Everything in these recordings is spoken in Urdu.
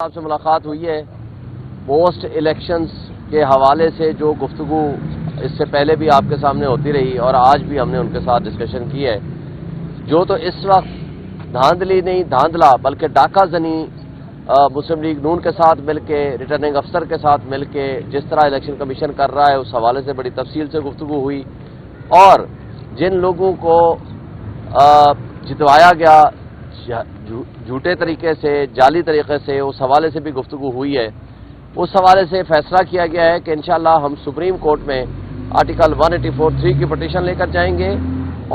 آپ سے ملاقات ہوئی ہے پوسٹ الیکشنز کے حوالے سے جو گفتگو اس سے پہلے بھی آپ کے سامنے ہوتی رہی اور آج بھی ہم نے ان کے ساتھ ڈسکشن کی ہے. جو تو اس وقت دھاندلی نہیں دھاندلا بلکہ ڈاکہ زنی مسلم لیگ نون کے ساتھ مل کے ریٹرننگ افسر کے ساتھ مل کے جس طرح الیکشن کمیشن کر رہا ہے اس حوالے سے بڑی تفصیل سے گفتگو ہوئی اور جن لوگوں کو جتوایا گیا جھوٹے طریقے سے جعلی طریقے سے اس حوالے سے بھی گفتگو ہوئی ہے. اس حوالے سے فیصلہ کیا گیا ہے کہ انشاءاللہ ہم سپریم کورٹ میں آرٹیکل 184(3) کی پٹیشن لے کر جائیں گے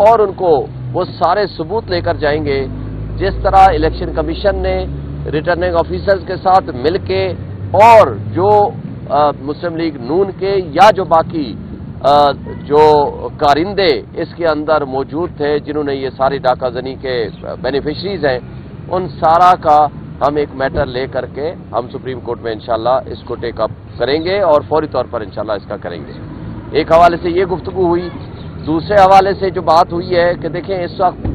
اور ان کو وہ سارے ثبوت لے کر جائیں گے جس طرح الیکشن کمیشن نے ریٹرننگ آفیسرز کے ساتھ مل کے اور جو مسلم لیگ نون کے یا جو باقی جو کارندے اس کے اندر موجود تھے جنہوں نے یہ ساری ڈاکہ زنی کے بینیفیشریز ہیں ان سارا کا ہم ایک میٹر لے کر کے ہم سپریم کورٹ میں انشاءاللہ اس کو ٹیک اپ کریں گے اور فوری طور پر انشاءاللہ اس کا کریں گے. ایک حوالے سے یہ گفتگو ہوئی. دوسرے حوالے سے جو بات ہوئی ہے کہ دیکھیں اس وقت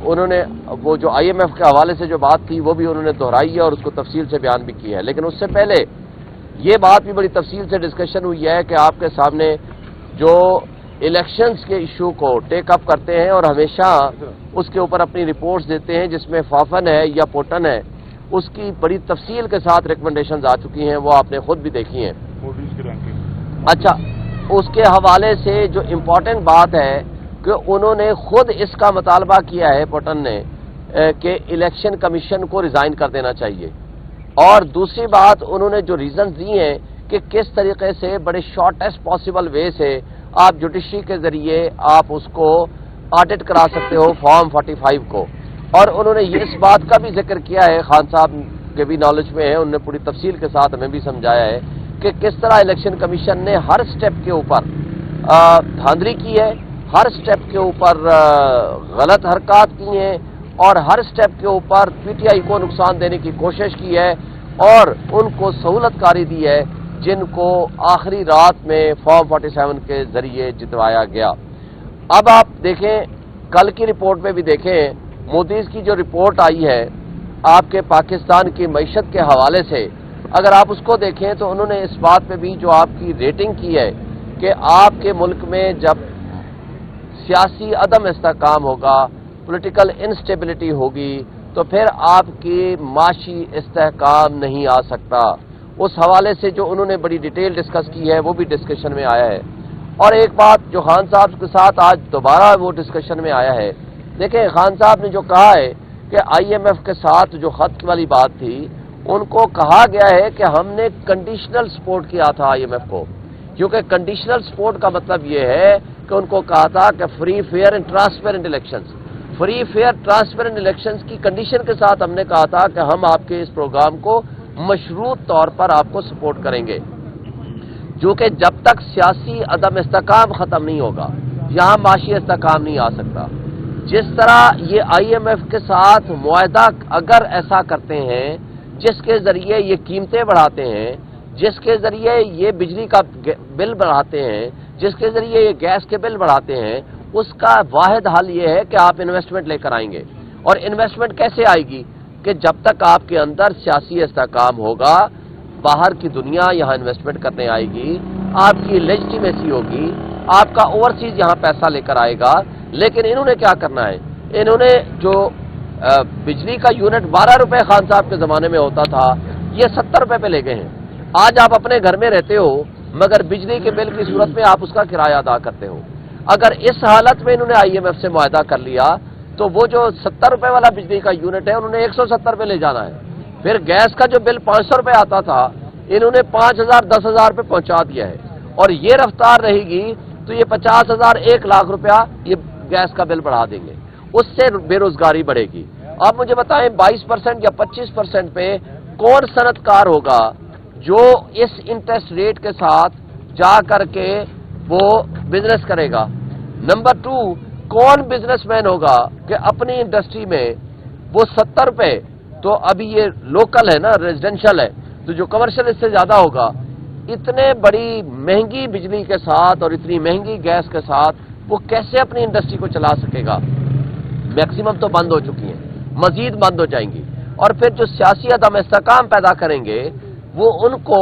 انہوں نے وہ جو IMF کے حوالے سے جو بات تھی وہ بھی انہوں نے دہرائی ہے اور اس کو تفصیل سے بیان بھی کی ہے. لیکن اس سے پہلے یہ بات بھی بڑی تفصیل سے ڈسکشن ہوئی ہے کہ آپ کے سامنے جو الیکشنز کے ایشو کو ٹیک اپ کرتے ہیں اور ہمیشہ اس کے اوپر اپنی رپورٹس دیتے ہیں جس میں فافن ہے یا پوٹن ہے اس کی بڑی تفصیل کے ساتھ ریکمنڈیشنز آ چکی ہیں وہ آپ نے خود بھی دیکھی ہیں. اچھا اس کے حوالے سے جو امپورٹنٹ بات ہے کہ انہوں نے خود اس کا مطالبہ کیا ہے پوٹن نے کہ الیکشن کمیشن کو ریزائن کر دینا چاہیے اور دوسری بات انہوں نے جو ریزنز دی ہیں کہ کس طریقے سے بڑے شارٹیسٹ پاسبل وے سے آپ جوڈیشری کے ذریعے آپ اس کو آڈٹ کرا سکتے ہو فارم 45 کو. اور انہوں نے یہ اس بات کا بھی ذکر کیا ہے خان صاحب کے بھی نالج میں ہے انہوں نے پوری تفصیل کے ساتھ ہمیں بھی سمجھایا ہے کہ کس طرح الیکشن کمیشن نے ہر سٹیپ کے اوپر دھاندلی کی ہے ہر سٹیپ کے اوپر غلط حرکات کی ہیں اور ہر سٹیپ کے اوپر PTI کو نقصان دینے کی کوشش کی ہے اور ان کو سہولت کاری دی ہے جن کو آخری رات میں فارم 47 کے ذریعے جتوایا گیا. اب آپ دیکھیں کل کی رپورٹ میں بھی دیکھیں مودیز کی جو رپورٹ آئی ہے آپ کے پاکستان کی معیشت کے حوالے سے اگر آپ اس کو دیکھیں تو انہوں نے اس بات پہ بھی جو آپ کی ریٹنگ کی ہے کہ آپ کے ملک میں جب سیاسی عدم استحکام ہوگا پولیٹیکل انسٹیبلٹی ہوگی تو پھر آپ کی معاشی استحکام نہیں آ سکتا. اس حوالے سے جو انہوں نے بڑی ڈیٹیل ڈسکس کی ہے وہ بھی ڈسکشن میں آیا ہے. اور ایک بات جو خان صاحب کے ساتھ آج دوبارہ وہ ڈسکشن میں آیا ہے دیکھیں خان صاحب نے جو کہا ہے کہ IMF کے ساتھ جو خط والی بات تھی ان کو کہا گیا ہے کہ ہم نے کنڈیشنل سپورٹ کیا تھا IMF کو کیونکہ کنڈیشنل سپورٹ کا مطلب یہ ہے کہ ان کو کہا تھا کہ free fair and transparent elections کی کنڈیشن کے ساتھ ہم نے کہا تھا کہ ہم آپ کے اس پروگرام کو مشروط طور پر آپ کو سپورٹ کریں گے جو کہ جب تک سیاسی عدم استحکام ختم نہیں ہوگا یہاں معاشی استحکام نہیں آ سکتا. جس طرح یہ IMF کے ساتھ معاہدہ اگر ایسا کرتے ہیں جس کے ذریعے یہ قیمتیں بڑھاتے ہیں جس کے ذریعے یہ بجلی کا بل بڑھاتے ہیں جس کے ذریعے یہ گیس کے بل بڑھاتے ہیں اس کا واحد حل یہ ہے کہ آپ انویسٹمنٹ لے کر آئیں گے. اور انویسٹمنٹ کیسے آئے گی کہ جب تک آپ کے اندر سیاسی استحکام ہوگا باہر کی دنیا یہاں انویسٹمنٹ کرنے آئے گی آپ کی لیجیٹیمیسی ہوگی آپ کا اوورسیز یہاں پیسہ لے کر آئے گا. لیکن انہوں نے کیا کرنا ہے انہوں نے جو بجلی کا یونٹ 12 روپے خان صاحب کے زمانے میں ہوتا تھا یہ 70 روپے پہ لے گئے ہیں. آج آپ اپنے گھر میں رہتے ہو مگر بجلی کے بل کی صورت میں آپ اس کا کرایہ ادا کرتے ہو. اگر اس حالت میں انہوں نے IMF سے معاہدہ کر لیا تو وہ جو 70 روپے والا بجلی کا یونٹ ہے انہوں نے 170 پہ لے جانا ہے. پھر گیس کا جو بل 500 روپے آتا تھا انہوں نے 5000 10,000 پہ پہنچا دیا ہے اور یہ رفتار رہے گی تو یہ 50,000 1 لاکھ روپیہ یہ گیس کا بل بڑھا دیں گے. اس سے بے روزگاری بڑھے گی. آپ مجھے بتائیں 22% یا 25% پہ کون صنعت کار ہوگا جو اس انٹرسٹ ریٹ کے ساتھ جا کر کے وہ بزنس کرے گا. نمبر 2 کون بزنس مین ہوگا کہ اپنی انڈسٹری میں وہ 70 روپے تو ابھی یہ لوکل ہے نا ریزیڈینشل ہے تو جو کمرشل اس سے زیادہ ہوگا اتنے بڑی مہنگی بجلی کے ساتھ اور اتنی مہنگی گیس کے ساتھ وہ کیسے اپنی انڈسٹری کو چلا سکے گا. میکسیمم تو بند ہو چکی ہیں مزید بند ہو جائیں گی. اور پھر جو سیاسی عدم استحکام پیدا کریں گے وہ ان کو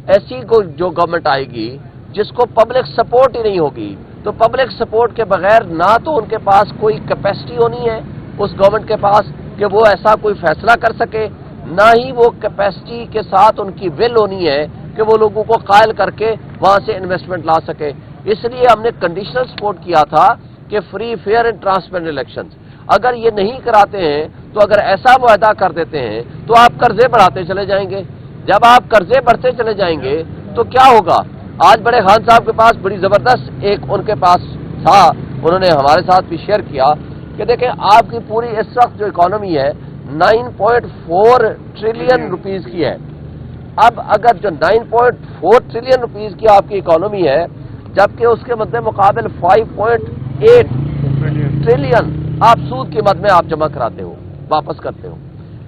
ایسی جو گورنمنٹ آئے گی جس کو پبلک سپورٹ ہی نہیں ہوگی، تو پبلک سپورٹ کے بغیر نہ تو ان کے پاس کوئی کیپیسٹی ہونی ہے اس گورنمنٹ کے پاس کہ وہ ایسا کوئی فیصلہ کر سکے، نہ ہی وہ کیپیسٹی کے ساتھ ان کی ول ہونی ہے کہ وہ لوگوں کو قائل کر کے وہاں سے انویسٹمنٹ لا سکے۔ اس لیے ہم نے کنڈیشنل سپورٹ کیا تھا کہ free fair and transparent election. اگر یہ نہیں کراتے ہیں تو اگر ایسا معاہدہ کر دیتے ہیں تو آپ قرضے بڑھاتے چلے جائیں گے، جب آپ قرضے بڑھتے چلے جائیں گے تو کیا ہوگا؟ آج بڑے خان صاحب کے پاس بڑی زبردست ایک ان کے پاس تھا، انہوں نے ہمارے ساتھ بھی شیئر کیا کہ دیکھیں آپ کی پوری اس وقت جو اکانومی ہے 9.4 ٹریلین روپیز کی ہے۔ اب اگر جو 9.4 ٹریلین روپیز کی آپ کی اکانومی ہے جبکہ اس کے مد مقابل 5.8 ٹریلین آپ سود کی مد میں آپ جمع کراتے ہو، واپس کرتے ہو،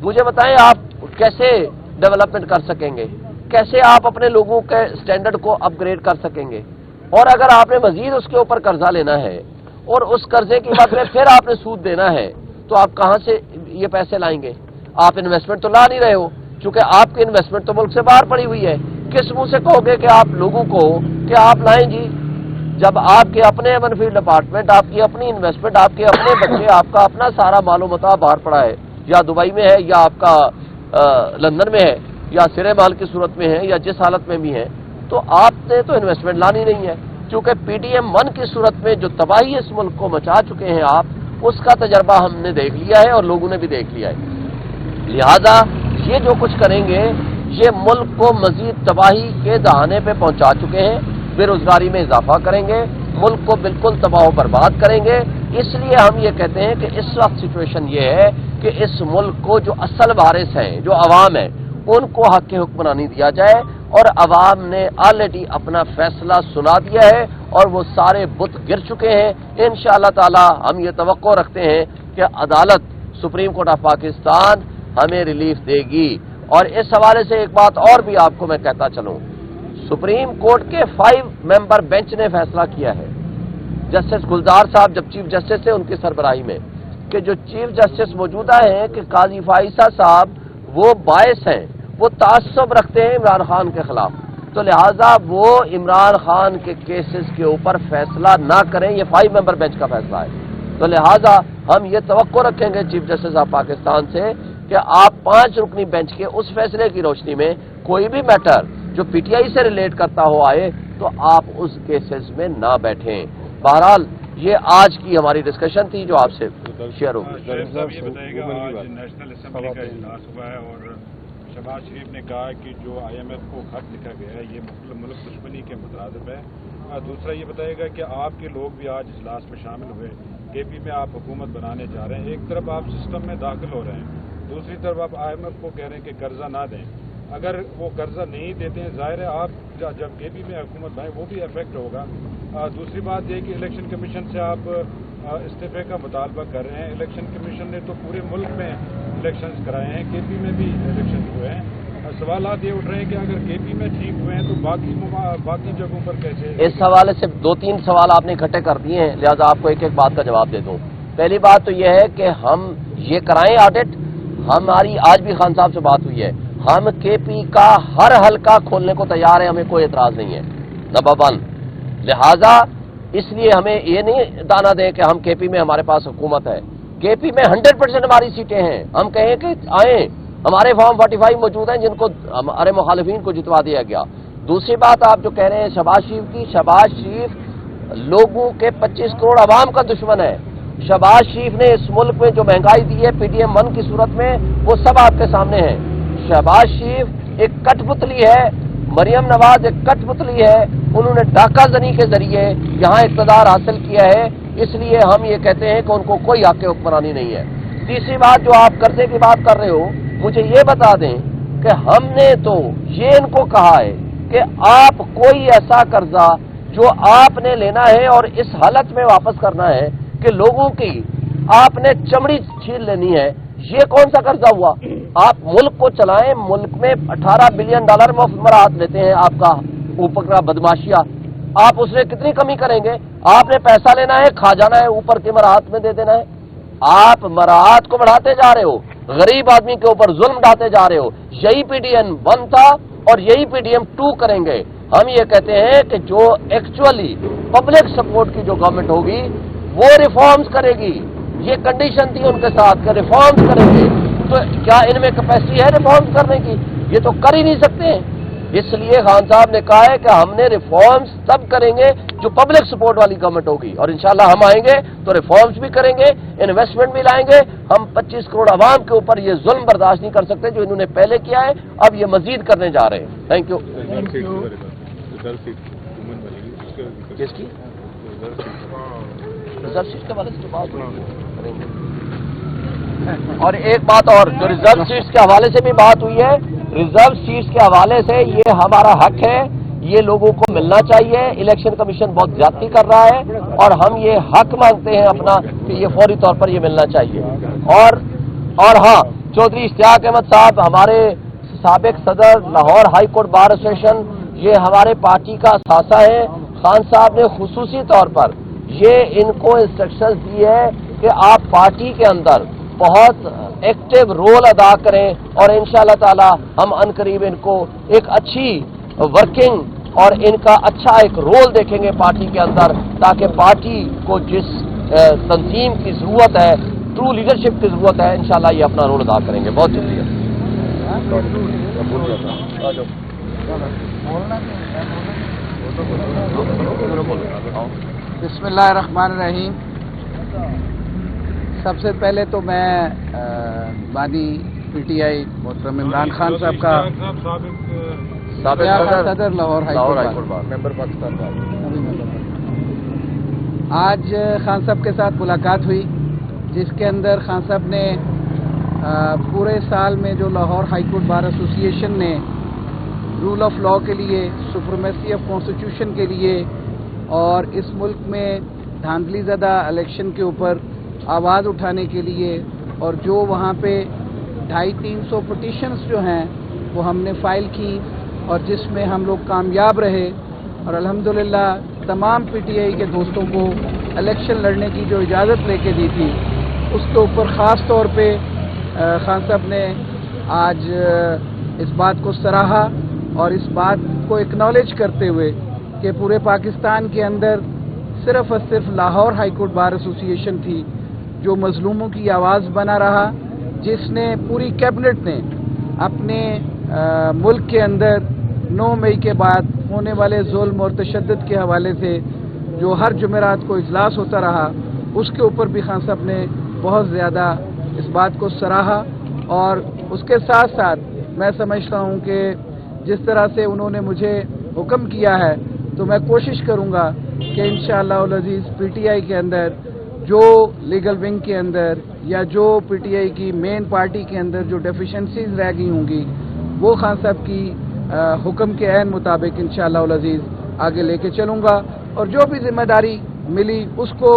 مجھے بتائیں آپ کیسے ڈیولپمنٹ کر سکیں گے؟ کیسے آپ اپنے لوگوں کے سٹینڈرڈ کو اپ گریڈ کر سکیں گے؟ اور اگر آپ نے مزید اس کے اوپر قرضہ لینا ہے اور اس قرضے کی مد میں پھر آپ نے سود دینا ہے تو آپ کہاں سے یہ پیسے لائیں گے؟ آپ انویسٹمنٹ تو لا نہیں رہے ہو، چونکہ آپ کی انویسٹمنٹ تو ملک سے باہر پڑی ہوئی ہے۔ کس منہ سے کہو گے کہ آپ لوگوں کو کہ آپ لائیں جی، جب آپ کے اپنے منفیلڈ ڈپارٹمنٹ، آپ کی اپنی انویسٹمنٹ، آپ کے اپنے بچے، آپ کا اپنا سارا مال و متاع باہر پڑا ہے، یا دبئی میں ہے یا آپ کا لندن میں ہے یا سرے مال کی صورت میں ہے یا جس حالت میں بھی ہے، تو آپ نے تو انویسٹمنٹ لانی نہیں ہے، چونکہ پی ڈی ایم 1 کی صورت میں جو تباہی اس ملک کو مچا چکے ہیں آپ، اس کا تجربہ ہم نے دیکھ لیا ہے اور لوگوں نے بھی دیکھ لیا ہے۔ لہذا یہ جو کچھ کریں گے یہ ملک کو مزید تباہی کے دہانے پہ پہنچا چکے ہیں، بے روزگاری میں اضافہ کریں گے، ملک کو بالکل تباہ و برباد کریں گے۔ اس لیے ہم یہ کہتے ہیں کہ اس وقت سچویشن یہ ہے کہ اس ملک کو جو اصل وارث ہیں، جو عوام ہیں، ان کو حق حکمرانی دیا جائے، اور عوام نے آلریڈی اپنا فیصلہ سنا دیا ہے اور وہ سارے بت گر چکے ہیں۔ انشاءاللہ تعالی ہم یہ توقع رکھتے ہیں کہ عدالت سپریم کورٹ آف پاکستان ہمیں ریلیف دے گی۔ اور اس حوالے سے ایک بات اور بھی آپ کو میں کہتا چلوں، سپریم کورٹ کے 5 ممبر بینچ نے فیصلہ کیا ہے، جسٹس گلزار صاحب جب چیف جسٹس تھے ان کی سربراہی میں، کہ جو چیف جسٹس موجودہ ہیں کہ قاضی فائزہ صاحب وہ باعث ہیں، وہ تعصب رکھتے ہیں عمران خان کے خلاف، تو لہٰذا وہ عمران خان کے کیسز کے اوپر فیصلہ نہ کریں، یہ 5 ممبر بینچ کا فیصلہ ہے۔ تو لہٰذا ہم یہ توقع رکھیں گے چیف جسٹس آف پاکستان سے کہ آپ 5 رکنی بینچ کے اس فیصلے کی روشنی میں کوئی بھی میٹر جو پی ٹی آئی سے ریلیٹ کرتا ہو آئے تو آپ اس کیسز میں نہ بیٹھیں۔ بہرحال یہ آج کی ہماری ڈسکشن تھی جو آپ سے شیئر ہوگی۔ صاحب یہ بتائیے گا آج نیشنل اسمبلی کا اجلاس ہوا ہے اور شہباز شریف نے کہا کہ جو آئی ایم ایف کو خط لکھا گیا ہے یہ ملک دشمنی کے مترادف ہے۔ دوسرا یہ بتائیے گا کہ آپ کے لوگ بھی آج اجلاس میں شامل ہوئے، کے پی میں آپ حکومت بنانے جا رہے ہیں، ایک طرف آپ سسٹم میں داخل ہو رہے ہیں، دوسری طرف آپ آئی ایم ایف کو کہہ رہے ہیں کہ قرضہ نہ دیں۔ اگر وہ قرضہ نہیں دیتے ہیں ظاہر ہے آپ جب کے پی میں حکومت بنائیں وہ بھی افیکٹ ہوگا۔ دوسری بات یہ کہ الیکشن کمیشن سے آپ استعفے کا مطالبہ کر رہے ہیں، الیکشن کمیشن نے تو پورے ملک میں الیکشنز کرائے ہیں، کے پی میں بھی الیکشن ہوئے ہیں۔ سوالات یہ اٹھ رہے ہیں کہ اگر کے پی میں ٹھیک ہوئے ہیں تو باقی جگہوں پر کیسے؟ اس حوالے سے 2-3 سوال آپ نے اکٹھے کر دیے ہیں، لہذا آپ کو ایک ایک بات کا جواب دے دوں۔ پہلی بات تو یہ ہے کہ ہم یہ کرائیں آڈٹ، ہماری آج بھی خان صاحب سے بات ہوئی ہے، ہم کے پی کا ہر حلقہ کھولنے کو تیار ہیں، ہمیں کوئی اعتراض نہیں ہے، نمبر 1۔ لہذا اس لیے ہمیں یہ نہیں دانا دیں کہ ہم کے پی میں ہمارے پاس حکومت ہے، کے پی میں 100% ہماری سیٹیں ہیں، ہم کہیں کہ آئیں، ہمارے فارم 45 موجود ہیں جن کو ہمارے مخالفین کو جتوا دیا گیا۔ دوسری بات آپ جو کہہ رہے ہیں شہباز شریف کی، شہباز شریف لوگوں کے 25 کروڑ عوام کا دشمن ہے۔ شہباز شریف نے اس ملک میں جو مہنگائی دی ہے پی ڈی ایم 1 کی صورت میں وہ سب آپ کے سامنے ہیں۔ شہباز شریف ایک کٹ پتلی ہے، مریم نواز ایک کٹ پتلی ہے، انہوں نے ڈاکہ زنی کے ذریعے یہاں اقتدار حاصل کیا ہے، اس لیے ہم یہ کہتے ہیں کہ ان کو کوئی حق حکمرانی نہیں ہے۔ تیسری بات جو آپ قرضے کی بات کر رہے ہو، مجھے یہ بتا دیں کہ ہم نے تو یہ ان کو کہا ہے کہ آپ کوئی ایسا قرضہ جو آپ نے لینا ہے اور اس حالت میں واپس کرنا ہے کہ لوگوں کی آپ نے چمڑی چھین لینی ہے، یہ کون سا قرضہ ہوا؟ آپ ملک کو چلائیں، ملک میں $18 بلین مفت مراحت لیتے ہیں، آپ کا اوپر کا بدماشیہ، آپ اس میں کتنی کمی کریں گے؟ آپ نے پیسہ لینا ہے، کھا جانا ہے، اوپر کی مراحت میں دے دینا ہے، آپ مراحت کو بڑھاتے جا رہے ہو۔ غریب آدمی کے اوپر ظلم ڈھاتے جا رہے ہو. یہی پی ڈی ایم 1 تھا اور یہی پی ڈی ایم 2 کریں گے. ہم یہ کہتے ہیں کہ جو ایکچولی پبلک سپورٹ کی جو گورنمنٹ ہوگی وہ ریفارمز کرے گی. یہ کنڈیشن تھی ان کے ساتھ کہ ریفارمز کریں گے. تو کیا ان میں کیپیسٹی ہے ریفارمز کرنے کی؟ یہ تو کر ہی نہیں سکتے ہیں. اس لیے خان صاحب نے کہا ہے کہ ہم نے ریفارمز تب کریں گے جو پبلک سپورٹ والی گورنمنٹ ہوگی, اور انشاءاللہ ہم آئیں گے تو ریفارمز بھی کریں گے, انویسٹمنٹ بھی لائیں گے. ہم 25 کروڑ عوام کے اوپر یہ ظلم برداشت نہیں کر سکتے جو انہوں نے پہلے کیا ہے, اب یہ مزید کرنے جا رہے ہیں. Thank you. کس کی ریزرو سیٹ کے حوالے سے بات کریں گے. اور ایک بات اور, جو ریزرو سیٹس کے حوالے سے بھی بات ہوئی ہے, ریزرو سیٹس کے حوالے سے یہ ہمارا حق ہے, یہ لوگوں کو ملنا چاہیے. الیکشن کمیشن بہت زیادتی کر رہا ہے اور ہم یہ حق مانگتے ہیں اپنا کہ یہ فوری طور پر یہ ملنا چاہیے. اور ہاں, چودھری اشتیاق احمد صاحب ہمارے سابق صدر Lahore high court bar association, یہ ہمارے پارٹی کا اثاثہ ہے. خان صاحب نے خصوصی طور پر یہ ان کو انسٹرکشنز دی ہے کہ آپ پارٹی کے اندر بہت ایکٹیو رول ادا کریں, اور انشاءاللہ تعالی ہم عنقریب ان کو ایک اچھی ورکنگ اور ان کا اچھا ایک رول دیکھیں گے پارٹی کے اندر, تاکہ پارٹی کو جس تنظیم کی ضرورت ہے, ٹرو لیڈرشپ کی ضرورت ہے, انشاءاللہ یہ اپنا رول ادا کریں گے. بہت شکریہ. بسم اللہ الرحمن الرحیم. سب سے پہلے تو میں بانی پی ٹی آئی محترم عمران خان صاحب کا صدر لاہور ہائی کورٹ ممبر پاکستان, آج خان صاحب کے ساتھ ملاقات ہوئی جس کے اندر خان صاحب نے پورے سال میں جو لاہور ہائی کورٹ بار ایسوسی ایشن نے رول آف لاء کے لیے, سپریمیسی آف کانسٹیٹیوشن کے لیے اور اس ملک میں دھاندلی زدہ الیکشن کے اوپر آواز اٹھانے کے لیے, اور جو وہاں پہ 250-300 پٹیشنز جو ہیں وہ ہم نے فائل کی اور جس میں ہم لوگ کامیاب رہے, اور الحمدللہ تمام پی ٹی آئی کے دوستوں کو الیکشن لڑنے کی جو اجازت لے کے دی تھی, اس کے اوپر خاص طور پہ خان صاحب نے آج اس بات کو سراہا اور اس بات کو اکنالج کرتے ہوئے کہ پورے پاکستان کے اندر صرف اور صرف لاہور ہائی کورٹ بار ایسوسی ایشن تھی جو مظلوموں کی آواز بنا رہا, جس نے پوری کیبنٹ نے اپنے ملک کے اندر 9 مئی کے بعد ہونے والے ظلم اور تشدد کے حوالے سے جو ہر جمعرات کو اجلاس ہوتا رہا, اس کے اوپر بھی خان صاحب نے بہت زیادہ اس بات کو سراہا. اور اس کے ساتھ ساتھ میں سمجھتا ہوں کہ جس طرح سے انہوں نے مجھے حکم کیا ہے تو میں کوشش کروں گا کہ انشاءاللہ العزیز پی ٹی آئی کے اندر جو لیگل ونگ کے اندر یا جو پی ٹی آئی کی مین پارٹی کے اندر جو ڈیفیشنسیز رہ گئی ہوں گی وہ خان صاحب کی حکم کے عین مطابق انشاءاللہ العزیز آگے لے کے چلوں گا, اور جو بھی ذمہ داری ملی اس کو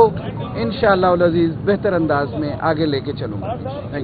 انشاءاللہ العزیز بہتر انداز میں آگے لے کے چلوں گا.